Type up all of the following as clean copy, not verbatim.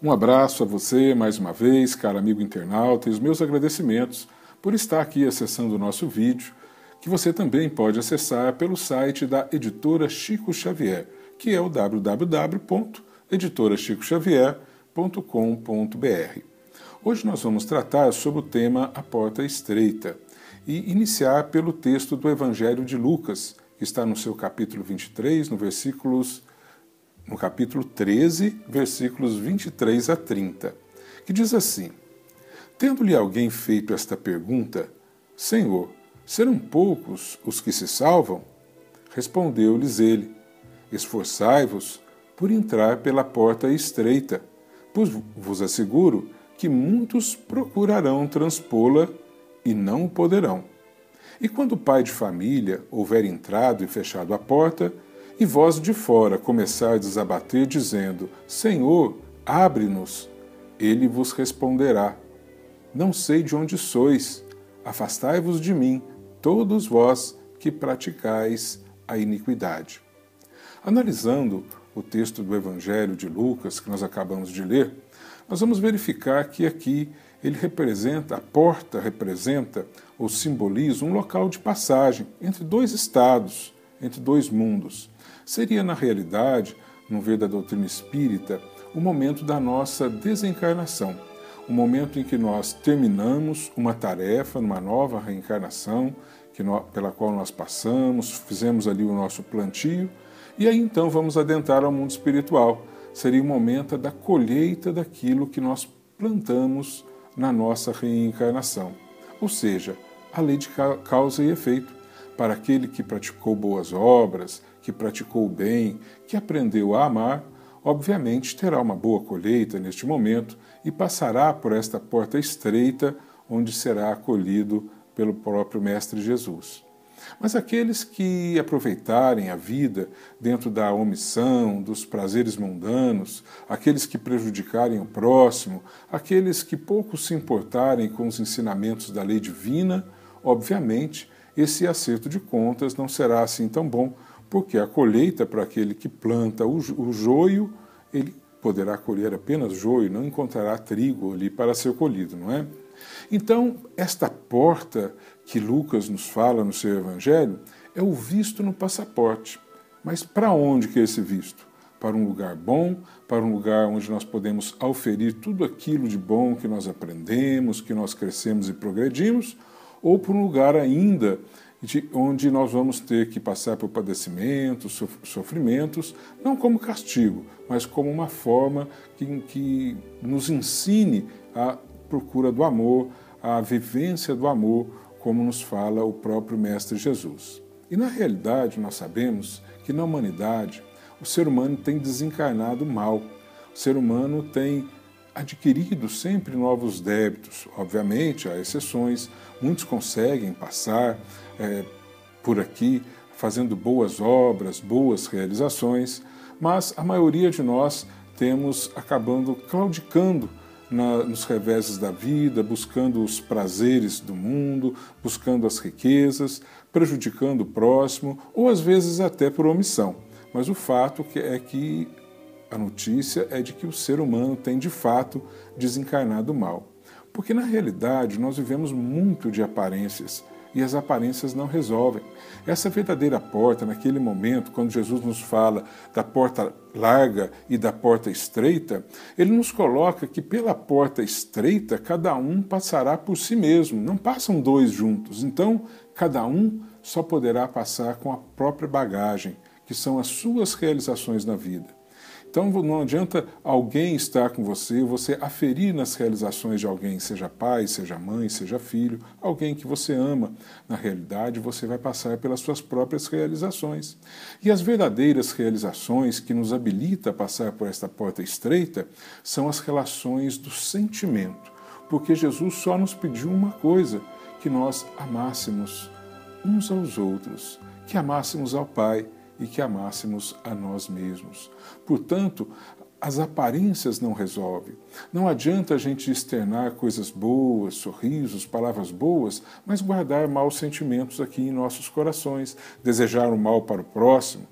Um abraço a você mais uma vez, caro amigo internauta, e os meus agradecimentos por estar aqui acessando o nosso vídeo, que você também pode acessar pelo site da Editora Chico Xavier, que é o www.editorachicoxavier.com.br. Hoje nós vamos tratar sobre o tema A Porta Estreita e iniciar pelo texto do Evangelho de Lucas, que está no seu capítulo 23, no capítulo 13, versículos 23 a 30, que diz assim: Tendo-lhe alguém feito esta pergunta, Senhor, serão poucos os que se salvam? Respondeu-lhes ele: Esforçai-vos por entrar pela porta estreita, pois vos asseguro que muitos procurarão transpô-la e não o poderão. E quando o pai de família houver entrado e fechado a porta, e vós de fora começardes a bater, dizendo: Senhor, abre-nos, ele vos responderá: Não sei de onde sois, afastai-vos de mim, todos vós que praticais a iniquidade. Analisando o texto do Evangelho de Lucas, que nós acabamos de ler, nós vamos verificar que aqui a porta representa ou simboliza um local de passagem entre dois estados, entre dois mundos. Seria, na realidade, no ver da doutrina espírita, o momento da nossa desencarnação, o momento em que nós terminamos uma tarefa, numa nova reencarnação, pela qual nós passamos, fizemos ali o nosso plantio, e aí então vamos adentrar ao mundo espiritual. Seria o momento da colheita daquilo que nós plantamos na nossa reencarnação. Ou seja, a lei de causa e efeito. Para aquele que praticou boas obras, que praticou o bem, que aprendeu a amar, obviamente terá uma boa colheita neste momento e passará por esta porta estreita, onde será acolhido pelo próprio Mestre Jesus. Mas aqueles que aproveitarem a vida dentro da omissão, dos prazeres mundanos, aqueles que prejudicarem o próximo, aqueles que pouco se importarem com os ensinamentos da lei divina, obviamente, esse acerto de contas não será assim tão bom, porque a colheita para aquele que planta o joio, ele poderá colher apenas joio, não encontrará trigo ali para ser colhido, não é? Então, esta porta que Lucas nos fala no seu Evangelho é o visto no passaporte. Mas para onde que é esse visto? Para um lugar bom, para um lugar onde nós podemos auferir tudo aquilo de bom que nós aprendemos, que nós crescemos e progredimos, ou para um lugar ainda onde nós vamos ter que passar por padecimentos, sofrimentos, não como castigo, mas como uma forma que nos ensine a procura do amor, a vivência do amor, como nos fala o próprio Mestre Jesus. E na realidade nós sabemos que na humanidade o ser humano tem desencarnado mal, o ser humano tem adquirido sempre novos débitos. Obviamente, há exceções, muitos conseguem passar por aqui fazendo boas obras, boas realizações, mas a maioria de nós temos acabando claudicando nos reveses da vida, buscando os prazeres do mundo, buscando as riquezas, prejudicando o próximo, ou às vezes até por omissão. Mas o fato é que a notícia é de que o ser humano tem, de fato, desencarnado mal. Porque, na realidade, nós vivemos muito de aparências, e as aparências não resolvem. Essa verdadeira porta, naquele momento, quando Jesus nos fala da porta larga e da porta estreita, ele nos coloca que pela porta estreita, cada um passará por si mesmo, não passam dois juntos. Então, cada um só poderá passar com a própria bagagem, que são as suas realizações na vida. Então não adianta alguém estar com você, você aferir nas realizações de alguém, seja pai, seja mãe, seja filho, alguém que você ama. Na realidade, você vai passar pelas suas próprias realizações. E as verdadeiras realizações que nos habilita a passar por esta porta estreita são as relações do sentimento. Porque Jesus só nos pediu uma coisa, que nós amássemos uns aos outros, que amássemos ao Pai, e que amássemos a nós mesmos. Portanto, as aparências não resolvem. Não adianta a gente externar coisas boas, sorrisos, palavras boas, mas guardar maus sentimentos aqui em nossos corações, desejar o mal para o próximo.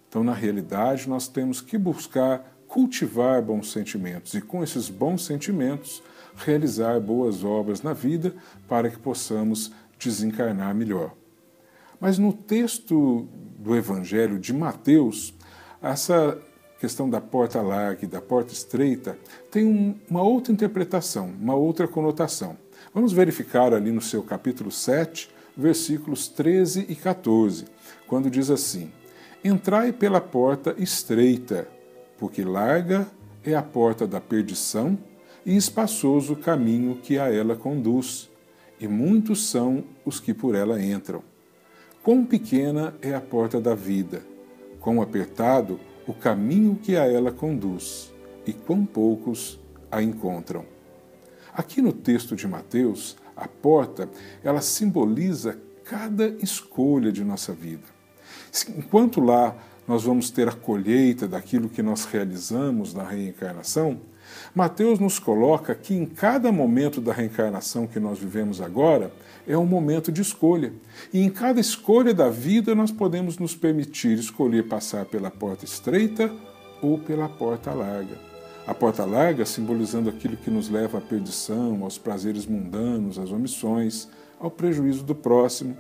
Então, na realidade, nós temos que buscar cultivar bons sentimentos e, com esses bons sentimentos, realizar boas obras na vida para que possamos desencarnar melhor. Mas no texto do Evangelho de Mateus, essa questão da porta larga e da porta estreita tem uma outra interpretação, uma outra conotação. Vamos verificar ali no seu capítulo 7, versículos 13 e 14, quando diz assim: Entrai pela porta estreita, porque larga é a porta da perdição e espaçoso o caminho que a ela conduz, e muitos são os que por ela entram. Quão pequena é a porta da vida, quão apertado o caminho que a ela conduz, e quão poucos a encontram. Aqui no texto de Mateus, a porta, ela simboliza cada escolha de nossa vida. Enquanto lá nós vamos ter a colheita daquilo que nós realizamos na reencarnação, Mateus nos coloca que em cada momento da reencarnação que nós vivemos agora é um momento de escolha. E em cada escolha da vida nós podemos nos permitir escolher passar pela porta estreita ou pela porta larga. A porta larga simbolizando aquilo que nos leva à perdição, aos prazeres mundanos, às omissões, ao prejuízo do próximo.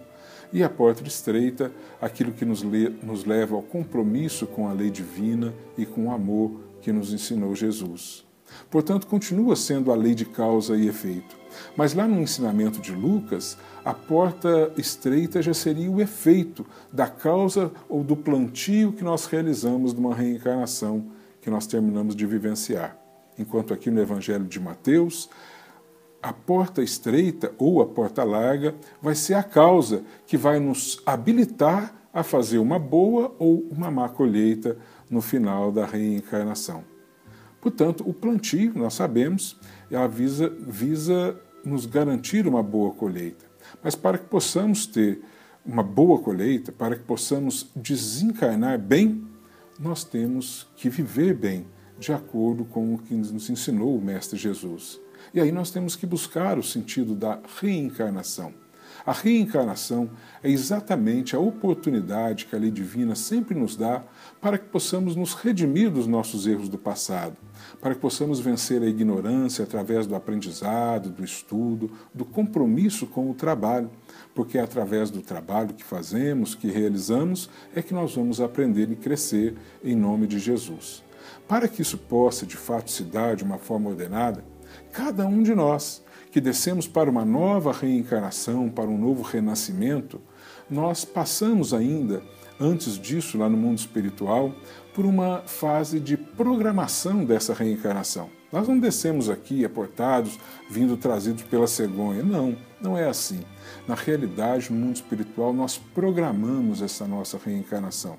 E a porta estreita, aquilo que nos leva ao compromisso com a lei divina e com o amor que nos ensinou Jesus. Portanto, continua sendo a lei de causa e efeito. Mas lá no ensinamento de Lucas, a porta estreita já seria o efeito da causa ou do plantio que nós realizamos numa reencarnação que nós terminamos de vivenciar. Enquanto aqui no Evangelho de Mateus, a porta estreita ou a porta larga vai ser a causa que vai nos habilitar a fazer uma boa ou uma má colheita no final da reencarnação. Portanto, o plantio, nós sabemos, visa nos garantir uma boa colheita. Mas para que possamos ter uma boa colheita, para que possamos desencarnar bem, nós temos que viver bem, de acordo com o que nos ensinou o Mestre Jesus. E aí nós temos que buscar o sentido da reencarnação. A reencarnação é exatamente a oportunidade que a lei divina sempre nos dá para que possamos nos redimir dos nossos erros do passado, para que possamos vencer a ignorância através do aprendizado, do estudo, do compromisso com o trabalho, porque é através do trabalho que fazemos, que realizamos, é que nós vamos aprender e crescer em nome de Jesus. Para que isso possa, de fato, se dar de uma forma ordenada, cada um de nós que descemos para uma nova reencarnação, para um novo renascimento, nós passamos ainda, antes disso, lá no mundo espiritual, por uma fase de programação dessa reencarnação. Nós não descemos aqui aportados, vindo trazidos pela cegonha. Não, não é assim. Na realidade, no mundo espiritual, nós programamos essa nossa reencarnação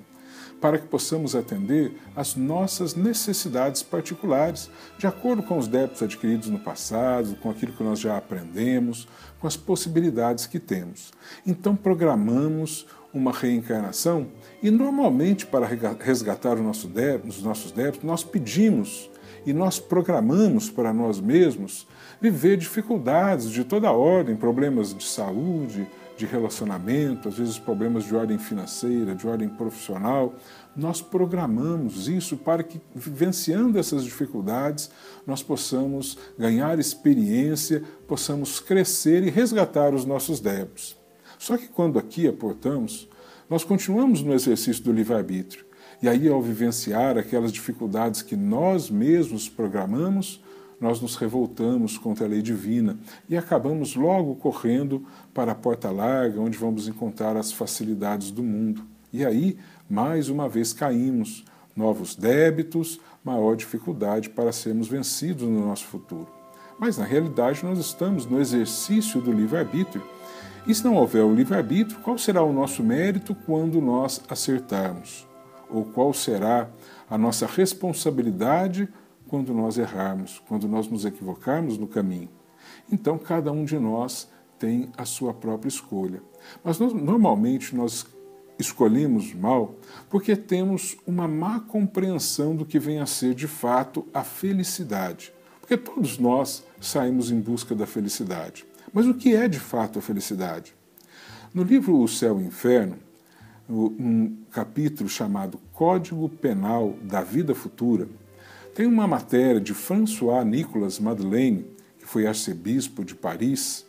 para que possamos atender às nossas necessidades particulares, de acordo com os débitos adquiridos no passado, com aquilo que nós já aprendemos, com as possibilidades que temos. Então, programamos uma reencarnação e, normalmente, para resgatar os nossos débitos, nós pedimos e nós programamos para nós mesmos viver dificuldades de toda ordem, problemas de saúde, de relacionamento, às vezes problemas de ordem financeira, de ordem profissional. Nós programamos isso para que, vivenciando essas dificuldades, nós possamos ganhar experiência, possamos crescer e resgatar os nossos débitos. Só que quando aqui aportamos, nós continuamos no exercício do livre-arbítrio. E aí, ao vivenciar aquelas dificuldades que nós mesmos programamos, nós nos revoltamos contra a lei divina e acabamos logo correndo para a porta larga, onde vamos encontrar as facilidades do mundo. E aí, mais uma vez, caímos. Novos débitos, maior dificuldade para sermos vencidos no nosso futuro. Mas, na realidade, nós estamos no exercício do livre-arbítrio. E se não houver o livre-arbítrio, qual será o nosso mérito quando nós acertarmos? Ou qual será a nossa responsabilidade quando nós errarmos, quando nós nos equivocarmos no caminho? Então, cada um de nós tem a sua própria escolha. Mas normalmente nós escolhemos mal porque temos uma má compreensão do que vem a ser de fato a felicidade. Porque todos nós saímos em busca da felicidade. Mas o que é de fato a felicidade? No livro O Céu e o Inferno, um capítulo chamado Código Penal da Vida Futura, Tem uma matéria de François Nicolas Madeleine, que foi arcebispo de Paris,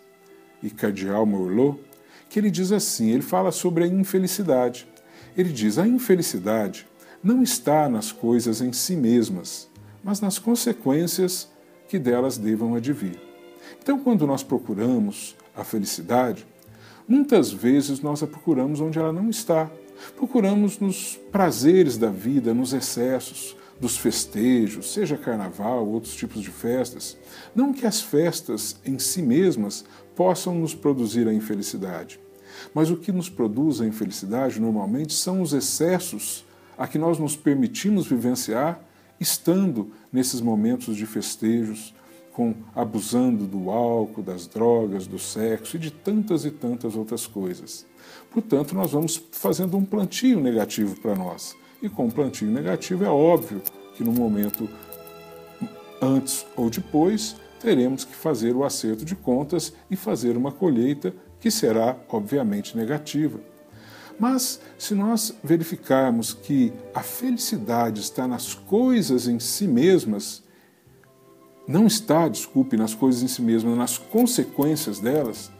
e cardeal Morlot, que ele diz assim, ele fala sobre a infelicidade. Ele diz, a infelicidade não está nas coisas em si mesmas, mas nas consequências que delas devam advir. Então, quando nós procuramos a felicidade, muitas vezes nós a procuramos onde ela não está. Procuramos nos prazeres da vida, nos excessos, dos festejos, seja carnaval, outros tipos de festas. Não que as festas em si mesmas possam nos produzir a infelicidade, mas o que nos produz a infelicidade normalmente são os excessos a que nós nos permitimos vivenciar estando nesses momentos de festejos, abusando do álcool, das drogas, do sexo e de tantas e tantas outras coisas. Portanto, nós vamos fazendo um plantio negativo para nós. E com um plantio negativo é óbvio que no momento antes ou depois teremos que fazer o acerto de contas e fazer uma colheita que será, obviamente, negativa. Mas, se nós verificarmos que a felicidade está nas coisas em si mesmas, não está, desculpe, nas coisas em si mesmas, nas consequências delas,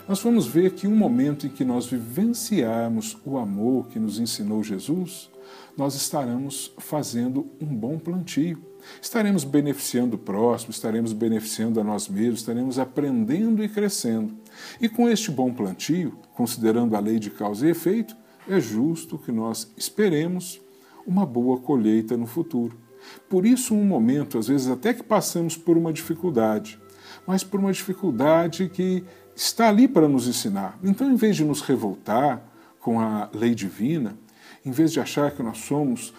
nós vamos ver que um momento em que nós vivenciarmos o amor que nos ensinou Jesus, nós estaremos fazendo um bom plantio. Estaremos beneficiando o próximo, estaremos beneficiando a nós mesmos, estaremos aprendendo e crescendo. E com este bom plantio, considerando a lei de causa e efeito, é justo que nós esperemos uma boa colheita no futuro. Por isso, um momento, às vezes até que passamos por uma dificuldade, mas por uma dificuldade que está ali para nos ensinar. Então, em vez de nos revoltar com a lei divina, em vez de achar que nós somos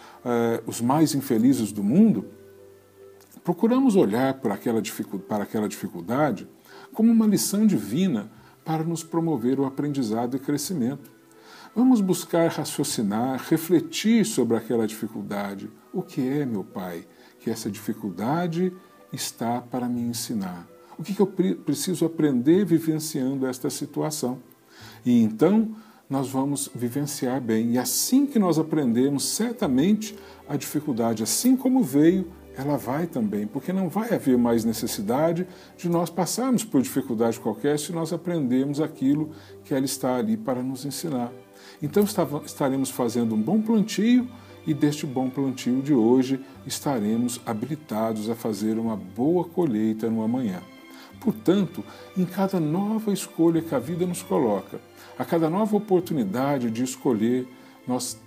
os mais infelizes do mundo, procuramos olhar para aquela dificuldade como uma lição divina para nos promover o aprendizado e crescimento. Vamos buscar raciocinar, refletir sobre aquela dificuldade. O que é, meu Pai, que essa dificuldade está para me ensinar? O que eu preciso aprender vivenciando esta situação? E então nós vamos vivenciar bem. E assim que nós aprendemos, certamente a dificuldade, assim como veio, ela vai também, porque não vai haver mais necessidade de nós passarmos por dificuldade qualquer se nós aprendermos aquilo que ela está ali para nos ensinar. Então estaremos fazendo um bom plantio e deste bom plantio de hoje estaremos habilitados a fazer uma boa colheita no amanhã. Portanto, em cada nova escolha que a vida nos coloca, a cada nova oportunidade de escolher, nós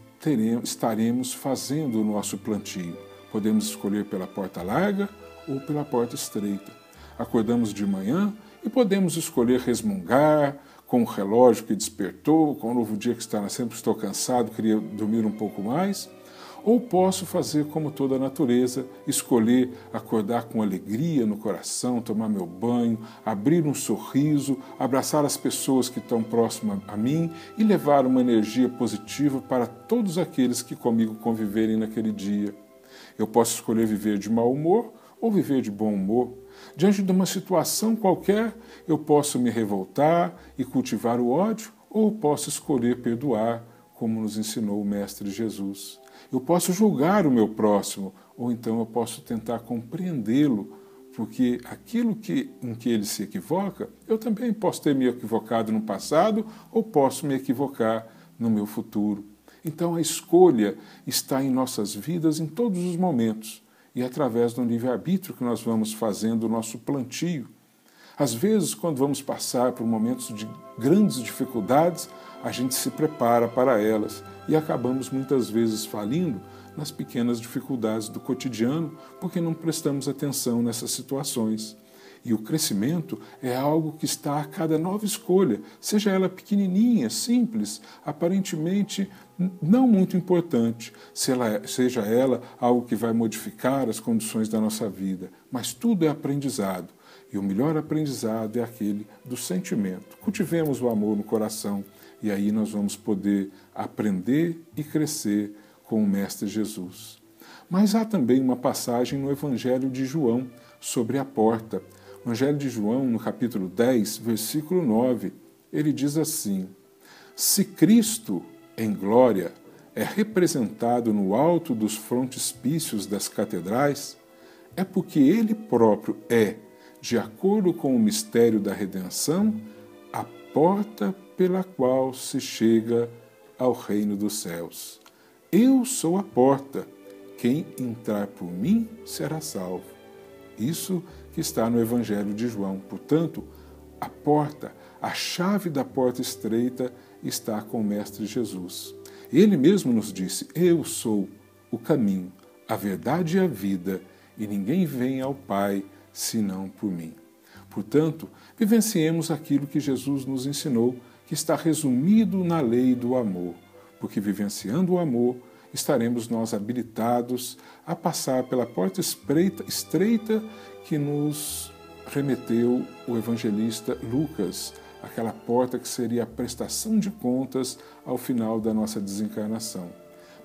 estaremos fazendo o nosso plantio. Podemos escolher pela porta larga ou pela porta estreita. Acordamos de manhã e podemos escolher resmungar com o relógio que despertou, com o novo dia que está nascendo, estou cansado, queria dormir um pouco mais. Ou posso fazer como toda a natureza, escolher acordar com alegria no coração, tomar meu banho, abrir um sorriso, abraçar as pessoas que estão próximas a mim e levar uma energia positiva para todos aqueles que comigo conviverem naquele dia. Eu posso escolher viver de mau humor ou viver de bom humor. Diante de uma situação qualquer, eu posso me revoltar e cultivar o ódio, ou posso escolher perdoar, como nos ensinou o Mestre Jesus. Eu posso julgar o meu próximo, ou então eu posso tentar compreendê-lo, porque aquilo em que ele se equivoca, eu também posso ter me equivocado no passado, ou posso me equivocar no meu futuro. Então a escolha está em nossas vidas em todos os momentos, e é através do livre-arbítrio que nós vamos fazendo o nosso plantio. Às vezes, quando vamos passar por momentos de grandes dificuldades, a gente se prepara para elas e acabamos muitas vezes falindo nas pequenas dificuldades do cotidiano porque não prestamos atenção nessas situações. E o crescimento é algo que está a cada nova escolha, seja ela pequenininha, simples, aparentemente não muito importante, seja ela algo que vai modificar as condições da nossa vida, mas tudo é aprendizado. E o melhor aprendizado é aquele do sentimento. Cultivemos o amor no coração e aí nós vamos poder aprender e crescer com o Mestre Jesus. Mas há também uma passagem no Evangelho de João sobre a porta. O Evangelho de João, no capítulo 10, versículo 9, ele diz assim: se Cristo, em glória, é representado no alto dos frontispícios das catedrais, é porque Ele próprio é, de acordo com o mistério da redenção, a porta pela qual se chega ao reino dos céus. Eu sou a porta. Quem entrar por mim será salvo. Isso que está no Evangelho de João. Portanto, a porta, a chave da porta estreita está com o Mestre Jesus. Ele mesmo nos disse: eu sou o caminho, a verdade e a vida, e ninguém vem ao Pai senão por mim. Portanto, vivenciemos aquilo que Jesus nos ensinou, que está resumido na lei do amor, porque vivenciando o amor, estaremos nós habilitados a passar pela porta estreita que nos remeteu o evangelista Lucas, aquela porta que seria a prestação de contas ao final da nossa desencarnação.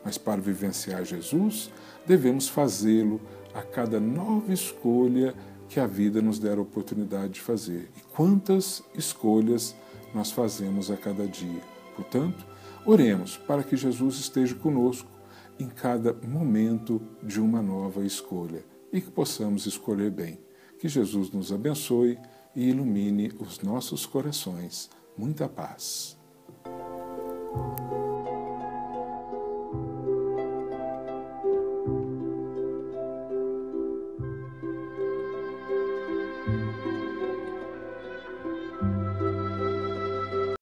Mas para vivenciar Jesus, devemos fazê-lo a cada nova escolha que a vida nos der a oportunidade de fazer. E quantas escolhas nós fazemos a cada dia. Portanto, oremos para que Jesus esteja conosco em cada momento de uma nova escolha e que possamos escolher bem. Que Jesus nos abençoe e ilumine os nossos corações. Muita paz.